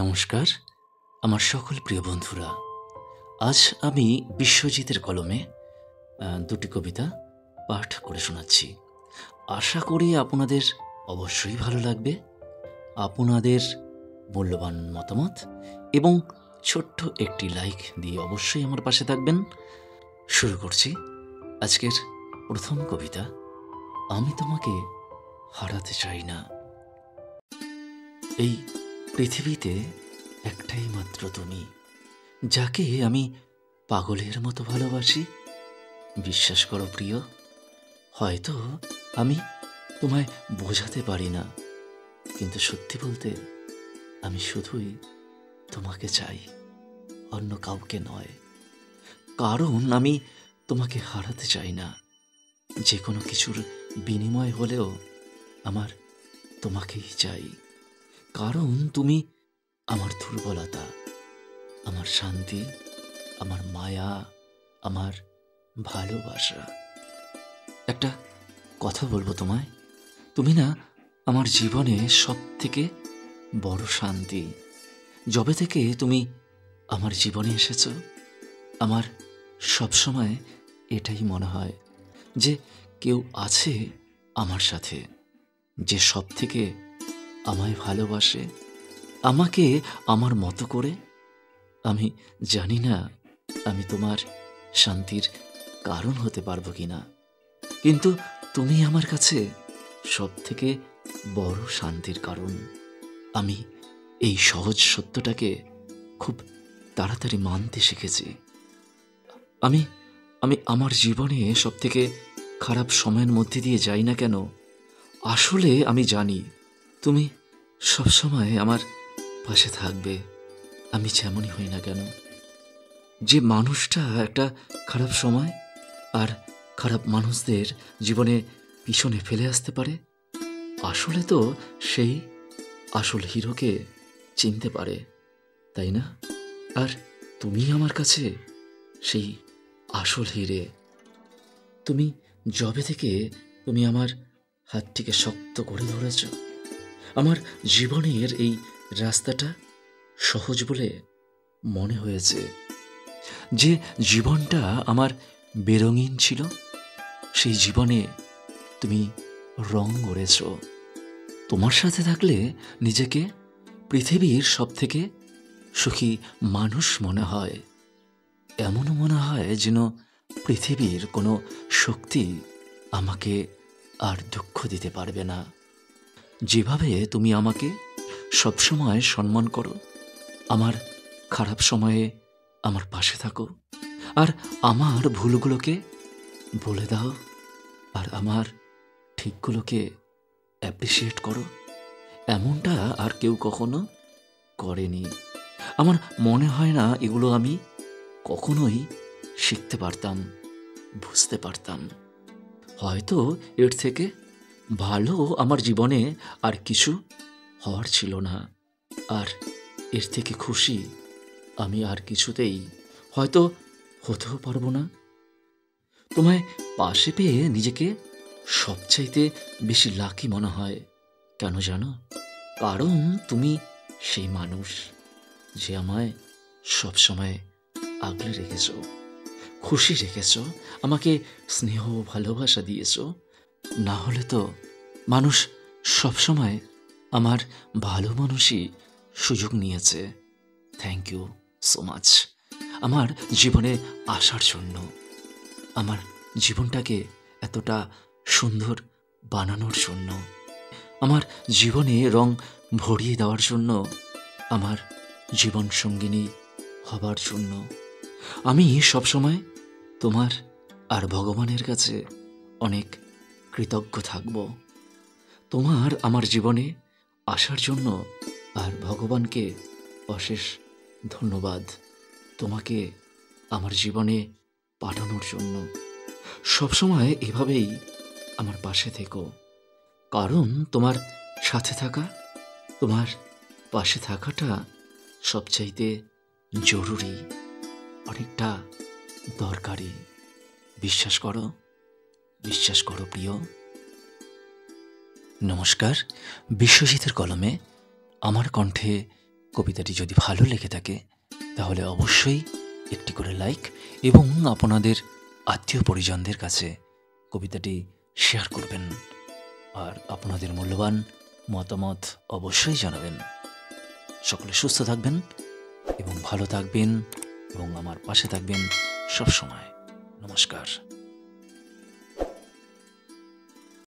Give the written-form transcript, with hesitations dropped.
নমস্কার আমার সকল প্রিয় বন্ধুরা। আজ আমি বিশ্বজিতের কলমে দুটি কবিতা পাঠ করে শোনাচ্ছি। আশা করি আপনাদের অবশ্যই ভালো লাগবে। আপনাদের মূল্যবান মতামত এবং ছোট্ট একটি লাইক দিয়ে অবশ্যই আমার পাশে থাকবেন। শুরু করছি আজকের প্রথম কবিতা। আমি তোমাকে হারাতে চাই না। এই পৃথিবীতে একটাই মাত্র তুমি, যাকে আমি পাগলের মতো ভালোবাসি। বিশ্বাস করো প্রিয়, হয়তো আমি তোমায় বোঝাতে পারি না, কিন্তু সত্যি বলতে আমি শুধুই তোমাকে চাই, অন্য কাউকে নয়। কারণ আমি তোমাকে হারাতে চাই না। যে কোনো কিছুর বিনিময় হলেও আমার তোমাকেই চাই। কারণ তুমি আমার দুর্বলতা, আমার শান্তি, আমার মায়া, আমার ভালোবাসা। একটা কথা বলবো তোমায়, তুমি না আমার জীবনে সব থেকে বড় শান্তি। যবে থেকে তুমি আমার জীবনে এসেছো, আমার সবসময় এটাই মনে হয় যে কেউ আছে আমার সাথে, যে সব থেকে আমায় ভালোবাসে, আমাকে আমার মতো করে। আমি জানি না আমি তোমার শান্তির কারণ হতে পারবো কিনা, কিন্তু তুমি আমার কাছে সব থেকে বড় শান্তির কারণ। আমি এই সহজ সত্যটাকে খুব তাড়াতাড়ি মানতে শিখেছি। আমি আমি আমার জীবনে সব থেকে খারাপ সময়ের মধ্যে দিয়ে যাই না কেন, আসলে আমি জানি তুমি সবসময় আমার পাশে থাকবে, আমি যেমনই হই না কেন। যে মানুষটা একটা খারাপ সময় আর খারাপ মানুষদের জীবনে পিছনে ফেলে আসতে পারে, আসলে তো সেই আসল হিরোকে চিনতে পারে, তাই না? আর তুমি আমার কাছে সেই আসল হিরে। তুমি যবে থেকে তুমি আমার হাতটিকে শক্ত করে ধরেছ, আমার জীবনের এই রাস্তাটা সহজ বলে মনে হয়েছে। যে জীবনটা আমার বেরঙিন ছিল, সেই জীবনে তুমি রং গড়েছ। তোমার সাথে থাকলে নিজেকে পৃথিবীর সব থেকে সুখী মানুষ মনে হয়। এমনও মনে হয় যেন পৃথিবীর কোনো শক্তি আমাকে আর দুঃখ দিতে পারবে না। যেভাবে তুমি আমাকে সবসময় সম্মান করো, আমার খারাপ সময়ে আমার পাশে থাকো, আর আমার ভুলগুলোকে বলে দাও, আর আমার ঠিকগুলোকে অ্যাপ্রিসিয়েট করো, এমনটা আর কেউ কখনো করেনি। আমার মনে হয় না এগুলো আমি কখনোই শিখতে পারতাম, বুঝতে পারতাম। হয়তো এর থেকে ভালো আমার জীবনে আর কিছু হওয়ার ছিল না, আর এর থেকে খুশি আমি আর কিছুতেই হয়তো হতেও পারবো না। তোমায় পাশে পেয়ে নিজেকে সবচাইতে বেশি লাকি মনে হয়। কেন জানো? কারণ তুমি সেই মানুষ যে আমায় সবসময় আগলে রেখেছ, খুশি রেখেছ, আমাকে স্নেহ ভালোবাসা দিয়েছ। না হলে তো মানুষ সবসময় আমার ভালো মানুষই সুযোগ নিয়েছে। থ্যাংক ইউ সো মাচ আমার জীবনে আসার জন্য, আমার জীবনটাকে এতটা সুন্দর বানানোর জন্য, আমার জীবনে রং ভরিয়ে দেওয়ার জন্য, আমার জীবন সঙ্গিনী হবার জন্য। আমি সবসময় তোমার আর ভগবানের কাছে অনেক কৃতজ্ঞ থাকব। তোমার আমার জীবনে আসার জন্য আর ভগবানকে অশেষ ধন্যবাদ, তোমাকে আমার জীবনে পাঠানোর জন্য। সবসময় এভাবেই আমার পাশে থেকো, কারণ তোমার সাথে থাকা, তোমার পাশে থাকাটা সবচাইতে জরুরি, অনেকটা দরকারি। বিশ্বাস করো, বিশ্বাস করো প্রিয়। নমস্কার, বিশ্বজিতের কলমে আমার কণ্ঠে কবিতাটি যদি ভালো লেগে থাকে তাহলে অবশ্যই একটি করে লাইক এবং আপনাদের আত্মীয় পরিজনদের কাছে কবিতাটি শেয়ার করবেন। আর আপনাদের মূল্যবান মতামত অবশ্যই জানাবেন। সকলে সুস্থ থাকবেন এবং ভালো থাকবেন এবং আমার পাশে থাকবেন সব সময়। নমস্কার।